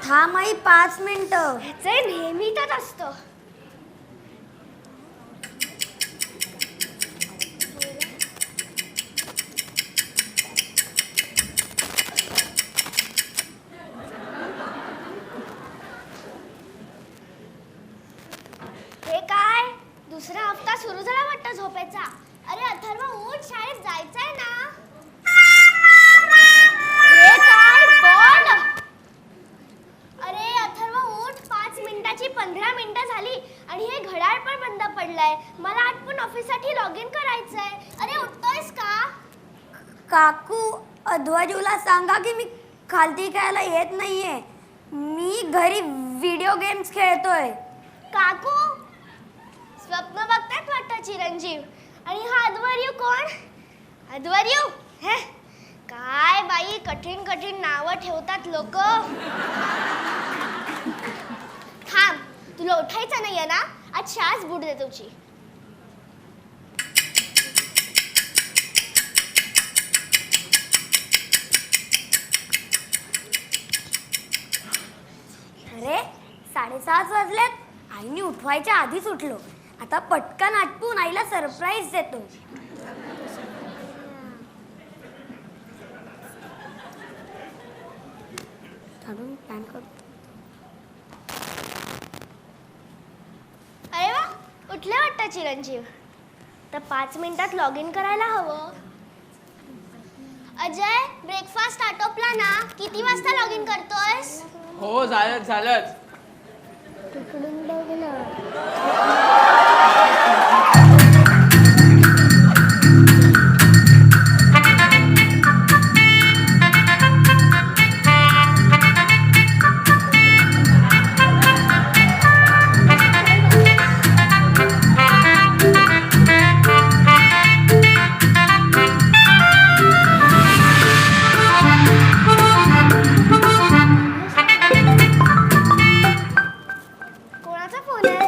थांब आई 5 मिनिटं. ह्याचे नेहमीच असतं. हे काय दुसरा हप्ता सुरू झाला वाटतं झोपेचा. अरे अथर्व उठ, शाळेत जायचंय ना. हे काय बंद. अरे अथर्व उठ, 5 मिनिटाची 15 मिनिटं झाली आणि हे घड्याळ पण बंद पडलंय. मला आठवण ऑफिससाठी लॉग इन करायचंय. अरे उठतोयस का? काकू अध्वजूला सांगा की मी खालती खेळायला येत नाहीये. मी घरी व्हिडिओ गेम्स खेळतोय. काकू स्वप्न बघतात वाटतं चिरंजीव. आणि हा अध्वर्यू कोण? अध्वर्यू हे काय बाई, कठीण कठीण नावं ठेवतात लोक. थांब, तुला उठायचं नाहीये ना? आज शाळाच बुड दे तुझी. अरे 6:30 वाजलेत. आईने उठवायच्या आधीच उठलो. आता पटकन आटपून आईला सरप्राईज देतो. अरे वा, उठले वाटतं चिरंजीव. तर 5 मिनिटात लॉग इन करायला हवं. अजय, ब्रेकफास्ट आटोपला ना? किती वाजता लॉग इन करतोयस? हो झालंच. कोणाचा फोन आहे?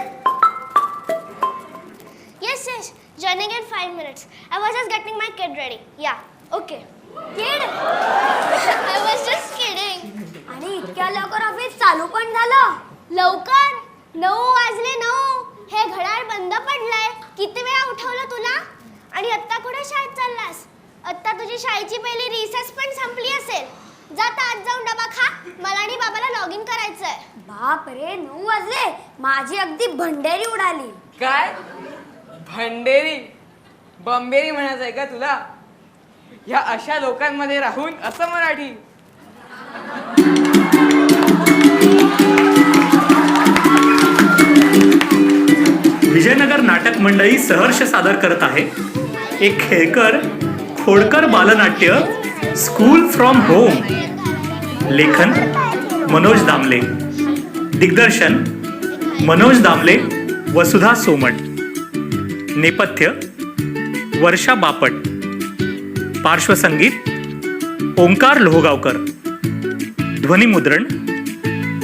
Yes, joining in 5 minutes. I was just getting my kid ready. Yeah, okay. Kid? I was just kidding. आणि इतक्या लवकर ऑफिस चालू पण झालं? लवकर 9 वाजले 9. हे घड्याळ बंद पडलंय. किती वेळा उठवलं तुला? आणि आत्ता कुठे शाळेत चाललास? आत्ता तुझी शाळेची पहिली रिसेस पण संपली असेल. जाता आज जाऊन डबा खा. मला आणि बाबाला लॉग इन करायचंय. बाप रे 9 वाजले. माझी अगदी भंडेरी उडाली. काय भंडेरी बंबेरी म्हणायचंय का तुला? या अशा लोकांमध्ये राहून असं मराठी. विजयनगर नाटक मंडळी सहर्ष सादर करत आहे एक खेळकर खोडकर बालनाट्य स्कूल फ्रॉम होम. लेखन मनोज दामले. दिग्दर्शन मनोज दामले, वसुधा सोमट. नेपथ्य वर्षा बापट. पार्श्वसंगीत ओंकार लोहगावकर. ध्वनिमुद्रण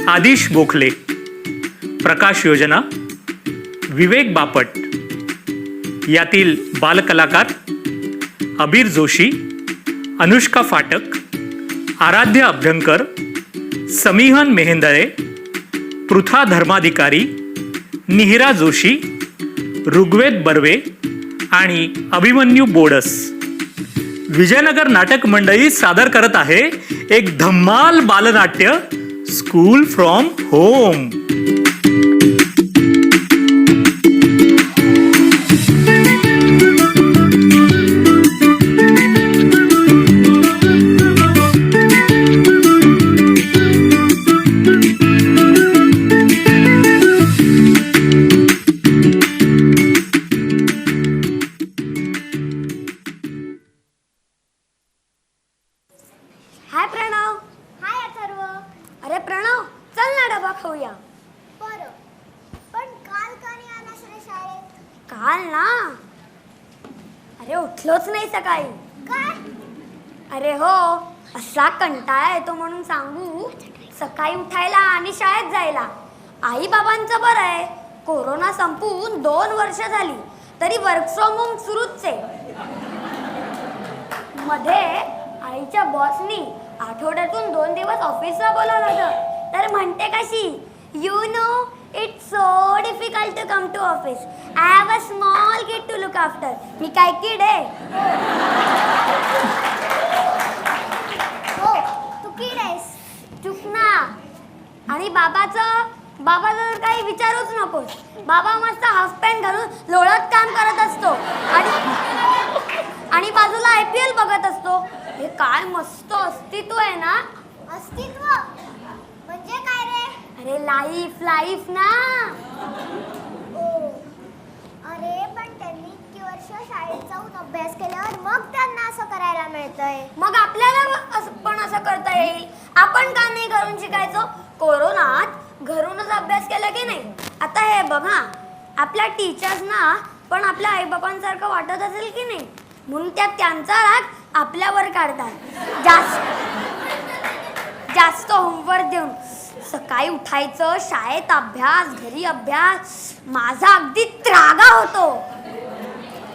आदिश गोखले. प्रकाश योजना विवेक बापट. यातील बालकलाकार अबीर जोशी, अनुष्का फाटक, आराध्य अभ्यंकर, समीहन मेहेंदळे, पृथा धर्माधिकारी, निहिरा जोशी, ऋग्वेद बर्वे आणि अभिमन्यू बोडस. विजयनगर नाटक मंडळी सादर करत आहे एक धम्माल बालनाट्य स्कूल फ्रॉम होम. हाय प्रणव. हाय अथर्व. अरे प्रणव चल ना डबा खाऊया. बरं, पण काल का नाही आलास रे शाळेत? काल ना, अरे उठलोच नाही सकाळी. काय? अरे हो, असा कंटाळा येतो म्हणून सांगू. सकाळी उठायला आणि शाळेत जायला. आई बाबांचं बरं आहे, कोरोना संपून 2 वर्ष झाली तरी वर्क फ्रॉम होम सुरूच आहे. मध्ये आईच्या बॉसनी आठवड्यातून 2 दिवस ऑफिसला बोलावलं होतं. तर म्हणते कशी, you know it's so difficult to come to office. I have a small kid to look after. मी काय किड आहे? हो तू कीड आहेस. चुप ना. आणि बाबाचं तर काही विचारूच नकोस. बाबा मस्त हाफ पॅन्ट घालून लोळत काम करत असतो आणि बाजूला IPL बघत असतो. हे काय मस्त अस्तित्व आहे ना. अस्तित्व म्हणजे काय रे? अरे लाईफ ना. ओ अरे पण त्यांनी इतकी वर्ष शाळेत जाऊन अभ्यास केल्यावर मग त्यांना असं करायला मिळतंय. मग आपल्याला पण असं करता येईल. आपण का नाही घरून शिकायचो? कोरोनात घरूनच अभ्यास केला की नाही. आता हे बघा, आपल्या टीचर्सना पण आपल्या आईबापांसारखं वाटत असेल की नाही, म्हणून त्या त्यांचा राग आपल्यावर काढतात. जास्त होमवर्क देऊन. सकाळी उठायचं, शाळेत अभ्यास, घरी अभ्यास. माझा अगदी त्रागा होतो.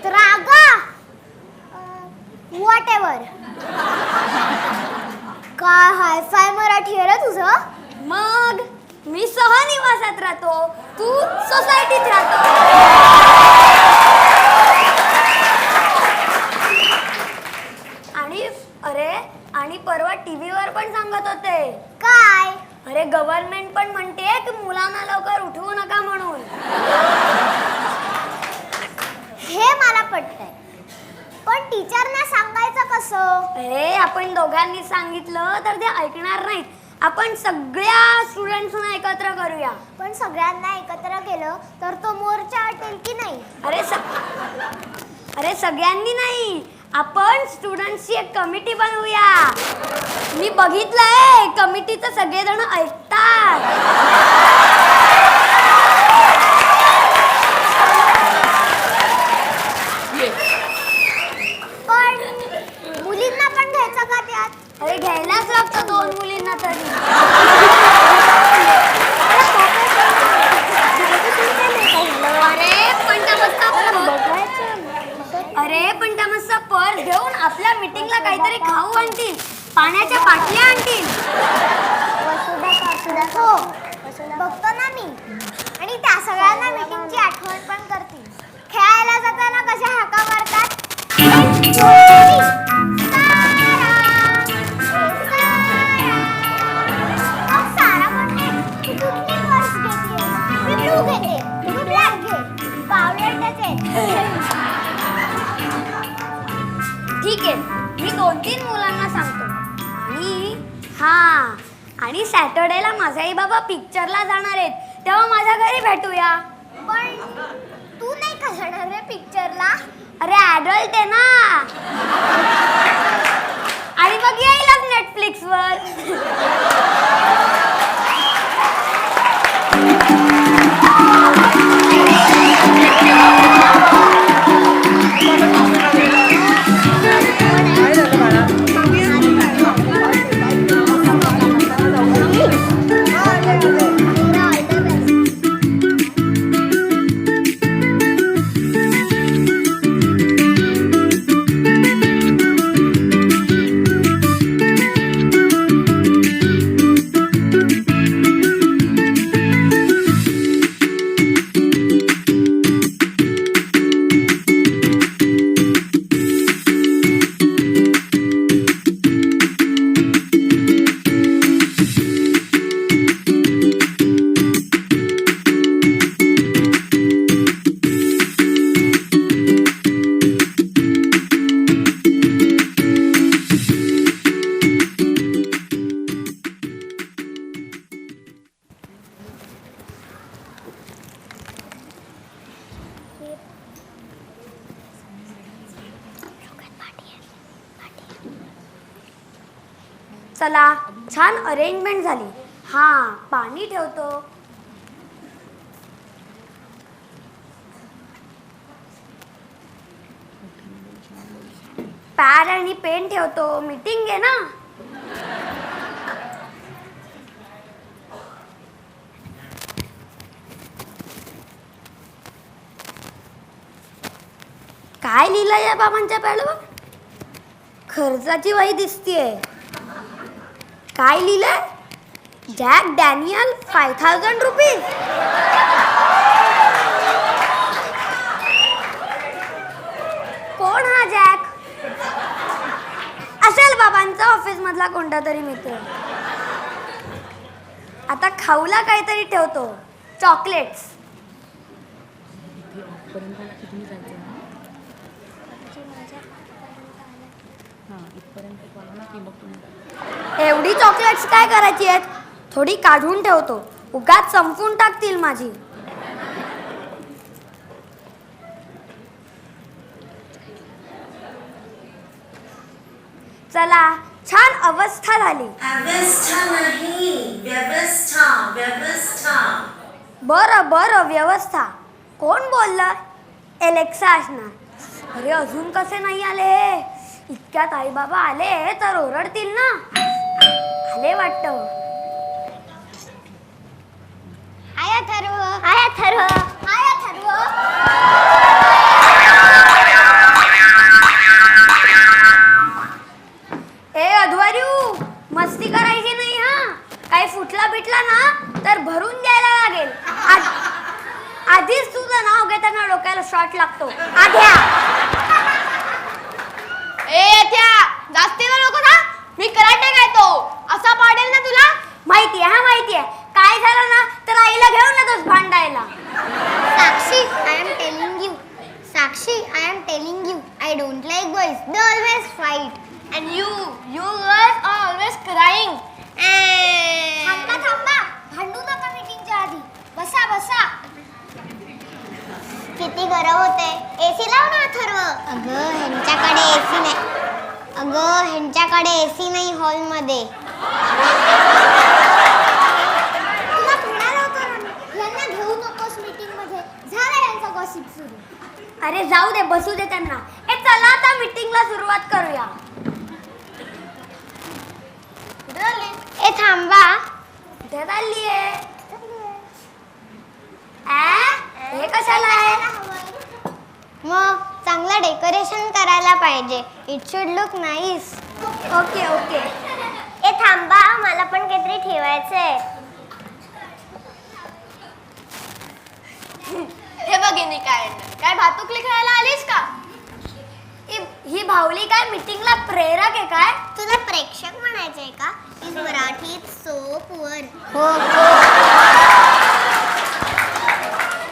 त्रागा व्हॉट एव्हर. काय हायफाय मराठी आहे रे तुझं. मग मी सहनिवासात राहतो, तू सोसायटीत राहतो. आणि परवा टीव्हीवर पण सांगत होते. काय? अरे गव्हर्नमेंट पण म्हणते की मुलांना लवकर उठवू नका म्हणून. हे मला पटतंय, पण टीचरना सांगायचं कसं? अरे आपण दोघांनी सांगितलं तर ते ऐकणार नाहीत. आपण सगळ्या स्टुडंट्सना एकत्र करूया. पण सगळ्यांना एकत्र केलं तर तो मोर्चा अटेल की नाही? अरे सगळ्यांनी नाही, आपण स्टुडंट्सची एक कमिटी बनवूया. मी बघितलंय कमिटीचं सगळेजण ऐकतात. पण मुलींना पण घ्यायचं का त्यात? अरे घ्यायलाच लागतं 2 मुलींना तरी. पण त्या मस्त पर्स घेऊन आपल्या मीटिंगला काहीतरी खाऊ आणतील, पाण्याच्या बाटल्या आणतील. हो बघतो ना मी. आणि त्या सगळ्यांना मीटिंगची आठवण पण करतील. खेळायला जाताना कशा हाका मारतात. ठीक आहे, मी 2-3 मुलांना सांगतो. आणि सॅटर्डेला माझे आई बाबा पिक्चरला जाणार आहेत, तेव्हा माझ्या घरी भेटूया. पण तू नाही का जाणार रे पिक्चरला? अरे ॲडल्ट आहे ना. आणि मग येईलच नेटफ्लिक्सवर. चला, छान अरेंजमेंट झाली. पाणी ठेवतो. पॅड आणि पेन ठेवतो. मीटिंग आहे ना. काय लिहिलंय या बाबांच्या पॅडवर? खर्चाची वही दिसतीये. काय लिहिलंय? Jack Daniel 5000 rupees. कोण हा जॅक? असेल बाबांचा ऑफिस मधला कोणता तरी मित्र. आता खाऊला काहीतरी ठेवतो, चॉकलेट्स. एवढी चॉकलेट्स काय करायची आहेत? थोडी काढून ठेवतो, उगाच संपून टाकतील माझी. चला, छान अवस्था झाली. अवस्था नाही, व्यवस्था, व्यवस्था. बरं बरं, व्यवस्था. कोण बोललं? एलेक्सा असणार. अरे अजून कसे नाही आले? इतक्यात आई बाबा आले तर ओरडतील ना. आले वाटतं. हाय अथर्व. हाय अथर्व. हाय अथर्व. ए अध्वर्यू, मस्ती करायची नाही हा. काही फुटला बिटला ना तर भरून द्यायला लागेल. आधीच तुझं नाव घेताना डोक्याला शॉट लागतो. आध्या. ए त्या जास्तीवर नको ना. मी कराटे गायतो. असा पाडेल ना तुला. माहितीये हा, माहितीये. काय झालं ना तर आईला घेऊन येतोस भांडायला. साक्षी, I am telling you. Sakshi, I am telling you. I don't like boys. They always fight. And you girls are always crying. थांबा थांबा. भांडू नका मीटिंगच्या आधी. बसा बसा. किती गरम होते. एसी लाव ना अथर्व. अगं ह्यांच्याकडे एसी नाही. अगं ह्यांच्याकडे एसी नाही हॉल मध्ये. तुला म्हणाला होता ना, यांना घेऊ नकोस मीटिंग मध्ये. झाला यांचा गॉसिप सुरू. अरे जाऊ दे, बसू दे त्यांना. ए चला आता मीटिंगला सुरुवात करूया. ए थांबा. कुठे चाललीये? हे कशाला आहे? मग चांगलं डेकोरेशन करायला पाहिजे. It should look nice. Okay okay. ए थांबा, मला पण काहीतरी ठेवायचंय. हे बघिनी काय भातुकली खेळायला आलीस का? ही भावली काय मीटिंगला प्रेरक आहे काय? तुला प्रेक्षक म्हणायचंय का? इज मराठीत सो पुअर.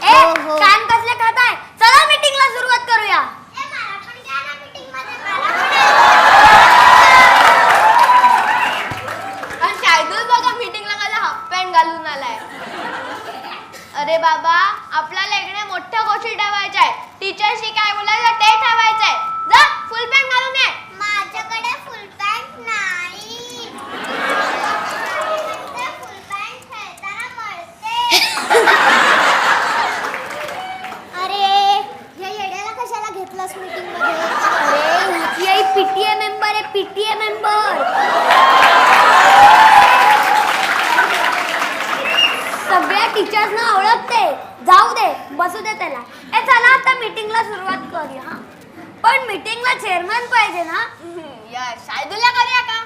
ए कान कसले खाताय? चला मीटिंगला सुरुवात करूया. शायदूल बघा मीटिंगला माझा हाफ पॅन्ट घालून आलाय. अरे बाबा, आपल्याला इकडे मोठ्या गोष्टी ठेवायच्या आहेत. टीचरशी काय बोलायचं ते ठेवायचंय. जा फुल पॅन्ट घालून ये. माझ्याकडे फुल पॅन्ट नाही. फुल पॅन्ट खेळताना मळते. अरे या येड्याला कशाला घेतलंस मीटिंग मध्ये? अरे ही पीटीए मेंबर आहे, पीटीए मेंबर. सगळ्या टीचर्सना ओळखते. जाऊ दे, बसू दे त्याला. ए चला आता मीटिंगला सुरुवात करूया. हा पण मीटिंगला चेअरमन पाहिजे ना. शायदूला करूया का?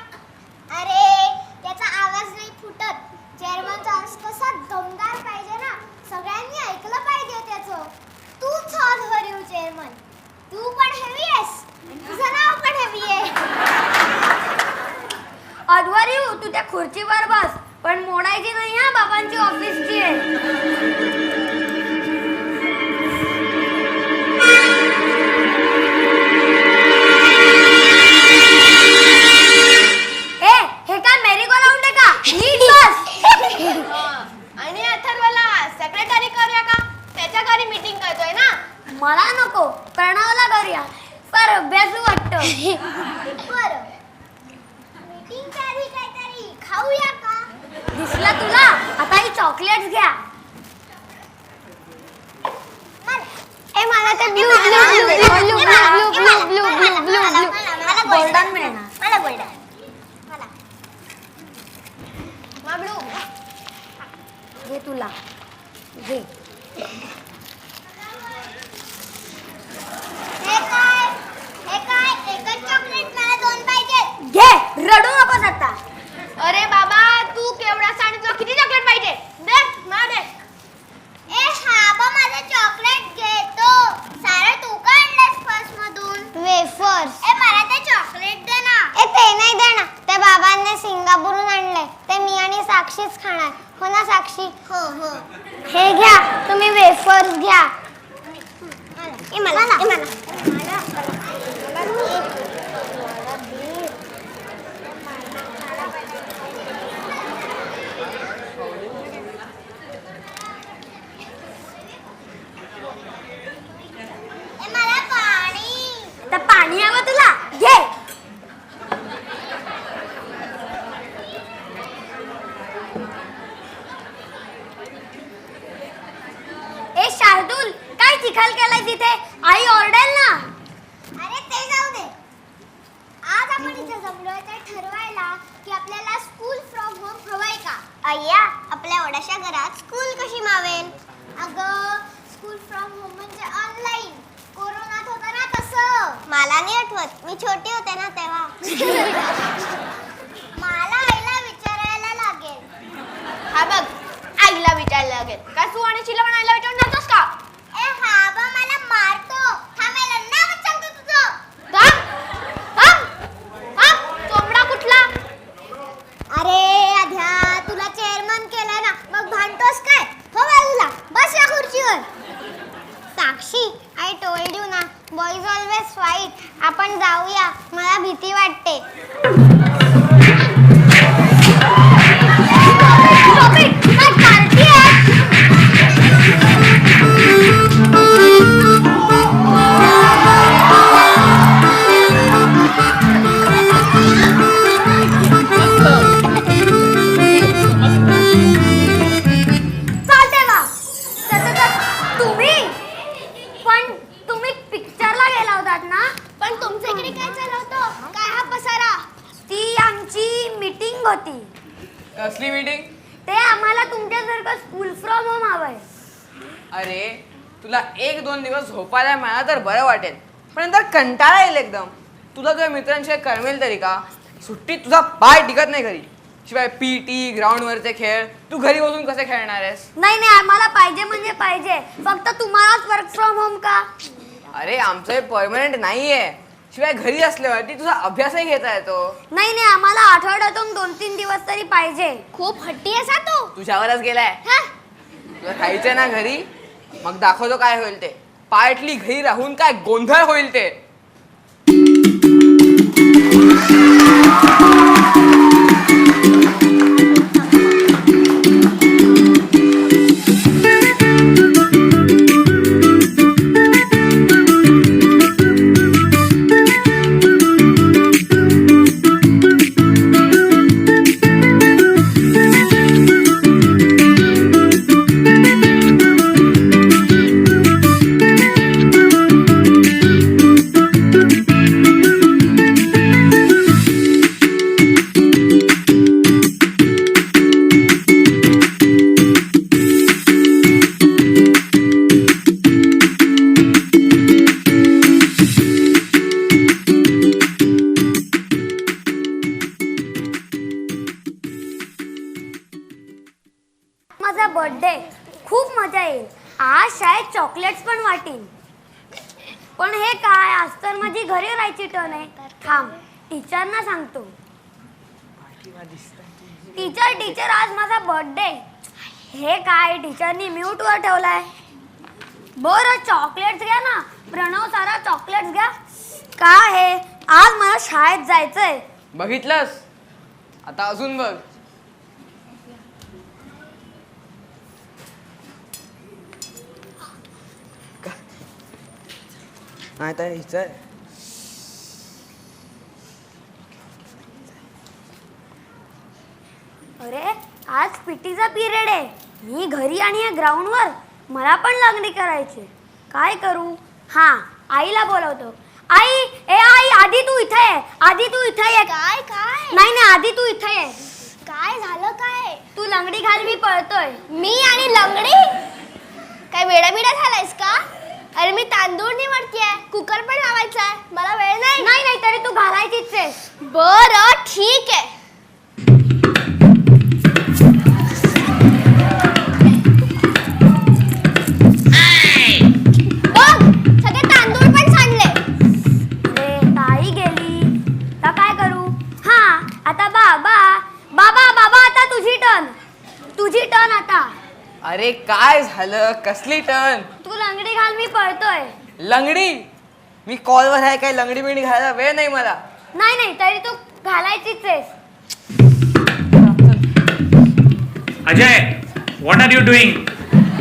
अरे त्याचा आवाज नाही फुटत. चेअरमनचा आवाज कसा दमदार पाहिजे ना. सगळ्यांनी ऐकलं पाहिजे त्याचं. तूच अध्वर्यू चेअरमन. तू पण हेवी आहेस. तुझं नाव पण हेवी आहे. अध्वर्यू, तू त्या खुर्चीवर बस, पण मोडायची नाही हा. बाबांची ऑफिसची आहे. हे काय मेरी गो राऊंड आहे का? नीट बस. आणि अथर्वला सेक्रेटरी करूया का? त्याच्या घरी मीटिंग करतोय ना. मला नको, प्रणवला करूया. पर अभ्यासू वाटतं. बरं, मीटिंगच्या आधी काहीतरी खाऊया का? दिसला तुला? आता ही चॉकलेट्स घ्या. ए मला ते blue blue blue blue blue blue blue blue blue golden मिळणार. मला गोल्डन. मला ब्लू. घे तुला, घे. हे काय एकच चॉकलेट. मला दोन पाहिजे. घे, रडू नकोस आता. अरे बाबा, तू केवढा सांडतो घ्या. ए मला ए मला तर पाणी हवं तुला घे. ए शार्दूल, काय चिखल केलाय तिथे? आई ओरडेल ना. अरे ते जाऊ दे. आज आपण इथे जमलोय ते ठरवायला की आपल्याला स्कूल फ्रॉम होम हवंय का. अय्या, आपल्या ओढ्याच्या घरात स्कूल कशी मावेल. अगं, स्कूल फ्रॉम होम म्हणजे ऑनलाईन. कोरोनात होता ना तसं. मला नाही आठवत, मी छोटी होते ना तेव्हा. मला आईला विचारायला लागेल. हा बघ, आईला विचारायला लागेल. काय तू आणि चिला पण आईला विचारून जातोस का? ए हा बा मला मारतो. थांबायला नाव सांगतो तुझं. चोमडा कुठला? अरे आध्या, तुला चेअरमन केलं ना, मग भांडतोस काय. हो बाजूला बस या खुर्चीवर. साक्षी, आय टोल्ड यू ना, बॉईज ऑलवेज फाईट. आपण जाऊया, मला भीती वाटते. चालते बा. तुम्ही पिक्चरला गेला होतात ना. पण तुमच्या इकडे काय चाललं होतं. काय हा पसारा. ती आमची मीटिंग होती. कसली मीटिंग? ते आम्हाला तुमच्यासारखं स्कूल फ्रॉम होम हवंय. अरे तुला 1-2 दिवस झोपायला मिळाला तर बरं वाटेल, पण नंतर कंटाळा येईल एकदम. तुला तुझ्या मित्रांशिवाय करमेल तरी का? सुट्टीत तुझा पाय टिकत नाही घरी. शिवाय पीटी ग्राउंडवरचे खेळ तू घरी बसून कसे खेळणार आहेस? नाही आम्हाला पाहिजे म्हणजे पाहिजे. फक्त तुम्हालाच वर्क फ्रॉम होम का? अरे आमचं हे परमनंट नाहीये. शिवाय घरी असल्यावरती तुझा अभ्यासही घेता येतो. नाही आम्हाला आठवड्यातून 2-3 दिवस तरी पाहिजे. खूप हट्टी आहेस तू. तुझ्यावरच गेलाय. तुला खायचंय ना घरी, मग दाखवतो काय होईल ते. पार्टली घरी राहून काय गोंधळ होईल ते. माझा बर्थडे खूप मजा येईल. आज शाळेत चॉकलेट्स पण वाटीन. पण हे काय, आज तर माझी घरी राहायची टर्न आहे. थांब, टीचरना सांगतो. टीचर आज माझा बर्थडे. हे काय, टीचरनी म्यूट वर ठेवलाय. बरं चॉकलेट्स घ्या ना. प्रणव सारा चॉकलेट्स घ्या. काय हे, आज मला शाळेत जायचंय. बघितलंस? आता अजून बघ. नाही तर हिच आहे. अरे आज पीटीचा पिरियड आहे. मी घरी आणि या ग्राउंडवर. मला पण लंगडी करायची. काय करू? हां, आईला बोलवतो. आई आधी तू इथे ये. आधी तू इथे ये. काय काय नाही आधी तू इथे ये. काय झालं काय. तू लंगडी घाल, मी पळतोय. मी आणि लंगडी. काय वेडा झालायस का. अरे मी तांदूळ निवडतीये, कुकर पण लावायचा आहे. मला वेळ नाही. नाही तरी तू घालायचीच आहे. बरं ठीक आहे. बघ, सगळे तांदूळ पण सांडले. अरे ताई गेली. आता काय करू? हां, आता बाबा आता तुझी टर्न आता. अरे काय झालं? कसली टर्न? तू लंगडी घाल, मी पळतोय. लंगडी? मी कॉलवर आहे, काही लंगडी बिंगडी घालायला वेळ नाही मला. नाही नाही, तरी तू घालायचीच आहेस. Ajay, what are you doing?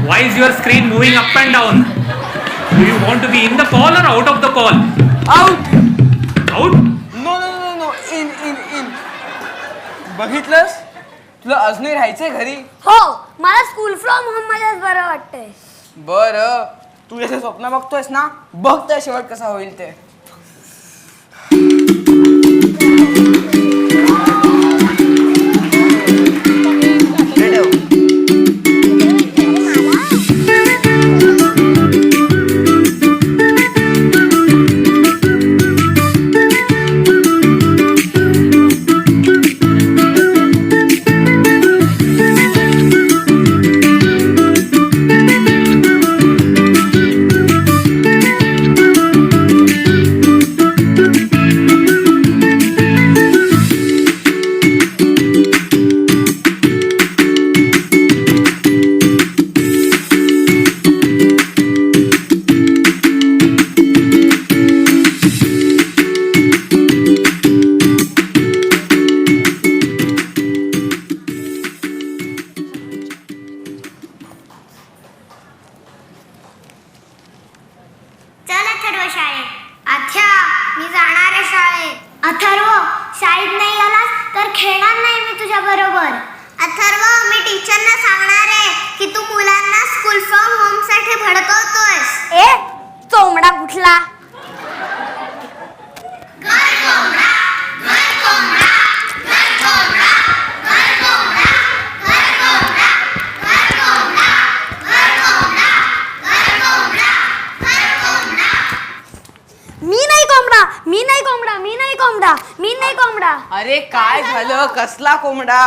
Why is your screen moving up and down? Do you want to be in the call or out of the call? Out. Out? No no no no, in in in. बघितलंस, तुला अजूनही राहायचंय घरी? हो, मला school from home मध्येच बरं वाटतंय. बरं, तू जसे स्वप्न बघतोयस ना, बघ तर शेवट कसा होईल ते. चल अथर्व शाळेत. अच्छा, मी जाणार आहे शाळेत. अथर्व, शाळेत नाही आलास तर खेळणार नाही मी तुझ्या बरोबर. अथर्व, मी टीचरना सांगणार आहे की तू मुलांना स्कूल फ्रॉम होम साठी भडकवतोयस. ए चोमडा कुठला. मी नाही कोंबडा, मी नाही कोंबडा, मी नाही कोंबडा, मी नाही कोंबडा. अरे काय झालं, कसला कोंबडा?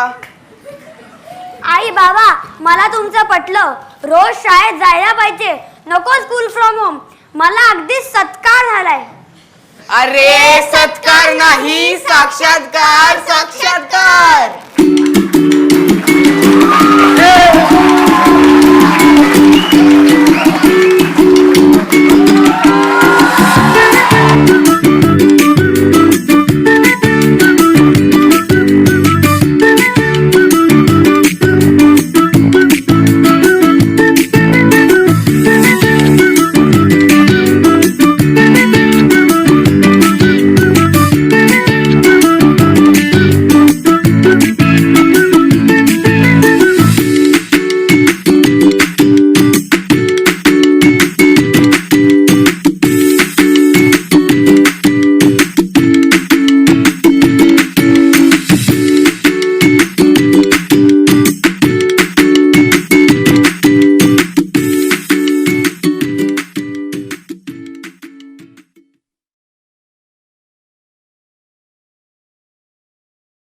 आई बाबा, मला तुमचं पटलं. रोज शाळेत जायला पाहिजे, नको स्कूल फ्रॉम होम. मला अगदी सत्कार झालाय. अरे सत्कार नाही, साक्षात्कार, साक्षात्कार.